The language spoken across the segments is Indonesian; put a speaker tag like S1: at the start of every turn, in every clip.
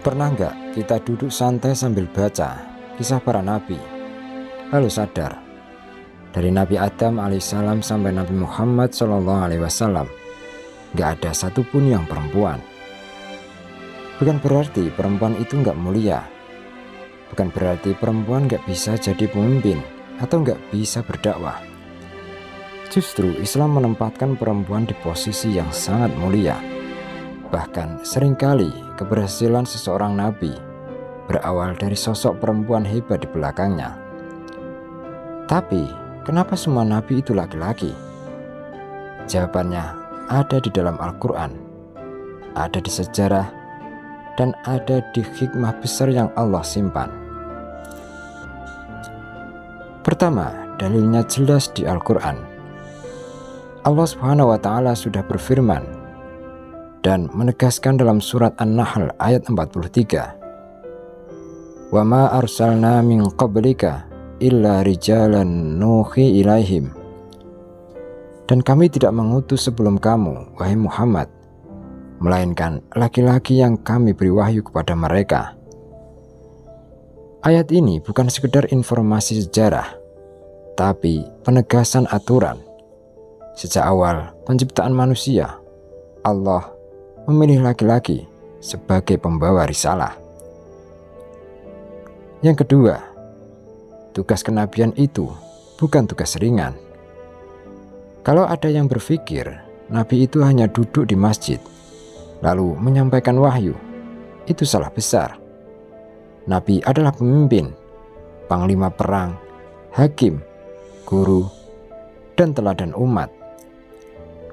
S1: Pernah nggak kita duduk santai sambil baca kisah para nabi, lalu sadar dari Nabi Adam alaihissalam sampai Nabi Muhammad SAW nggak ada satupun yang perempuan. Bukan berarti perempuan itu nggak mulia, bukan berarti perempuan nggak bisa jadi pemimpin atau nggak bisa berdakwah. Justru Islam menempatkan perempuan di posisi yang sangat mulia. Bahkan seringkali keberhasilan seseorang nabi berawal dari sosok perempuan hebat di belakangnya. Tapi kenapa semua nabi itu laki-laki? Jawabannya ada di dalam Al-Quran, ada di sejarah, dan ada di hikmah besar yang Allah simpan. Pertama, dalilnya jelas di Al-Quran. Allah Subhanahu wa Ta'ala sudah berfirman dan menegaskan dalam surat An-Nahl ayat 43, "Wa ma arsalna min qablika illa rijalan nuhi ilaihim." Dan kami tidak mengutus sebelum kamu, wahai Muhammad, melainkan laki-laki yang kami beri wahyu kepada mereka. Ayat ini bukan sekedar informasi sejarah, tapi penegasan aturan. Sejak awal penciptaan manusia, Allah memilih laki-laki sebagai pembawa risalah. Yang kedua, tugas kenabian itu bukan tugas ringan. Kalau ada yang berpikir nabi itu hanya duduk di masjid lalu menyampaikan wahyu, itu salah besar. Nabi adalah pemimpin, panglima perang, hakim, guru, dan teladan umat.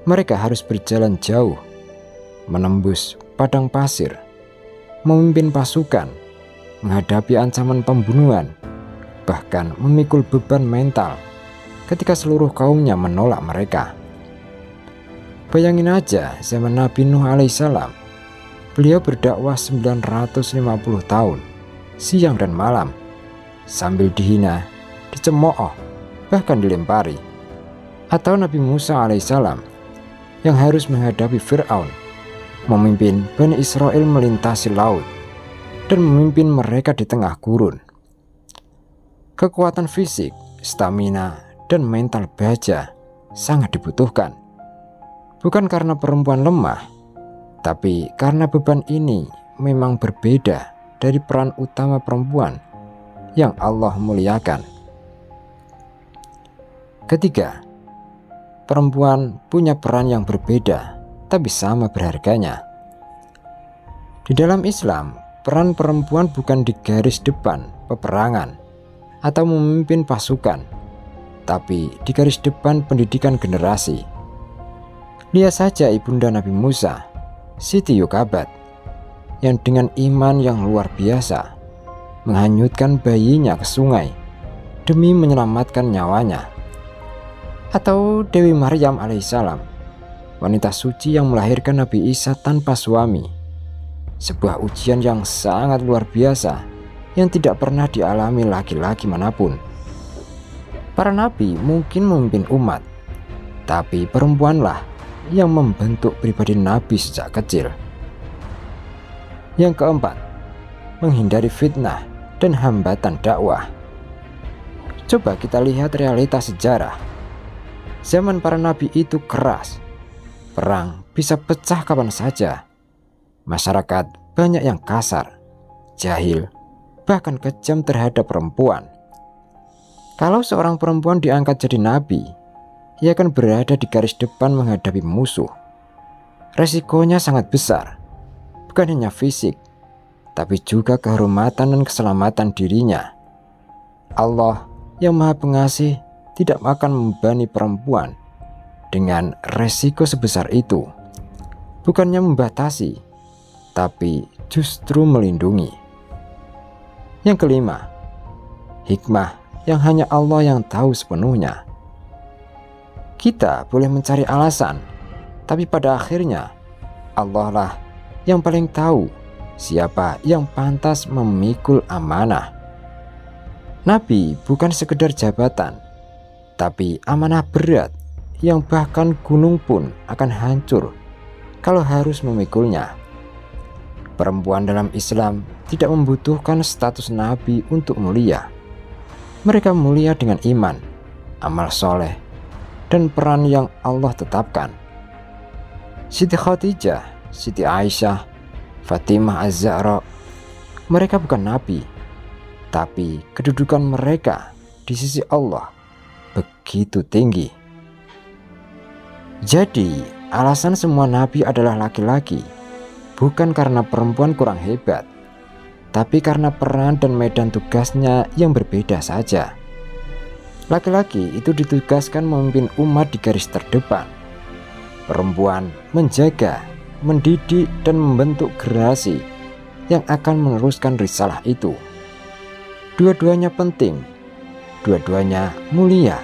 S1: Mereka harus berjalan jauh, menembus padang pasir, memimpin pasukan, menghadapi ancaman pembunuhan, bahkan memikul beban mental ketika seluruh kaumnya menolak mereka. Bayangin aja zaman Nabi Nuh alaihissalam, beliau berdakwah 950 tahun, siang dan malam, sambil dihina, dicemooh, bahkan dilempari. Atau Nabi Musa alaihissalam yang harus menghadapi Fir'aun, memimpin Bani Israel melintasi laut, dan memimpin mereka di tengah gurun. Kekuatan fisik, stamina, dan mental baja sangat dibutuhkan. Bukan karena perempuan lemah, tapi karena beban ini memang berbeda dari peran utama perempuan yang Allah muliakan. Ketiga, perempuan punya peran yang berbeda, tapi sama berharganya. Di dalam Islam, peran perempuan bukan di garis depan peperangan atau memimpin pasukan, tapi di garis depan pendidikan generasi. Lihat saja ibunda Nabi Musa, Siti Yokabat, yang dengan iman yang luar biasa menghanyutkan bayinya ke sungai demi menyelamatkan nyawanya. Atau Dewi Maryam alaihissalam, wanita suci yang melahirkan Nabi Isa tanpa suami. Sebuah ujian yang sangat luar biasa yang tidak pernah dialami laki-laki manapun. Para nabi mungkin memimpin umat, tapi perempuanlah yang membentuk pribadi nabi sejak kecil. Yang keempat, menghindari fitnah dan hambatan dakwah. Coba kita lihat realitas sejarah. Zaman para nabi itu keras. Perang bisa pecah kapan saja. Masyarakat banyak yang kasar, jahil, bahkan kejam terhadap perempuan. Kalau seorang perempuan diangkat jadi nabi, ia akan berada di garis depan menghadapi musuh. Resikonya sangat besar, bukan hanya fisik, tapi juga kehormatan dan keselamatan dirinya. Allah yang Maha Pengasih tidak akan membebani perempuan dengan resiko sebesar itu. Bukannya membatasi, tapi justru melindungi. Yang kelima, hikmah yang hanya Allah yang tahu sepenuhnya. Kita boleh mencari alasan, tapi pada akhirnya Allah lah yang paling tahu siapa yang pantas memikul amanah. Nabi bukan sekedar jabatan, tapi amanah berat yang bahkan gunung pun akan hancur kalau harus memikulnya. Perempuan dalam Islam tidak membutuhkan status nabi untuk mulia. Mereka mulia dengan iman, amal soleh, dan peran yang Allah tetapkan. Siti Khadijah, Siti Aisyah, Fatimah Az-Zahra, mereka bukan nabi, tapi kedudukan mereka di sisi Allah begitu tinggi. Jadi, alasan semua nabi adalah laki-laki bukan karena perempuan kurang hebat, tapi karena peran dan medan tugasnya yang berbeda saja. Laki-laki itu ditugaskan memimpin umat di garis terdepan. Perempuan menjaga, mendidik, dan membentuk generasi yang akan meneruskan risalah itu. Dua-duanya penting, dua-duanya mulia,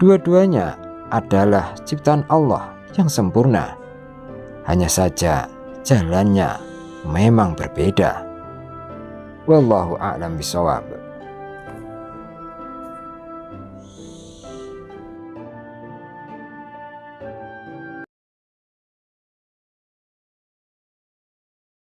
S1: dua-duanya adalah ciptaan Allah yang sempurna. Hanya saja jalannya memang berbeda. Wallahu a'lam bishawab.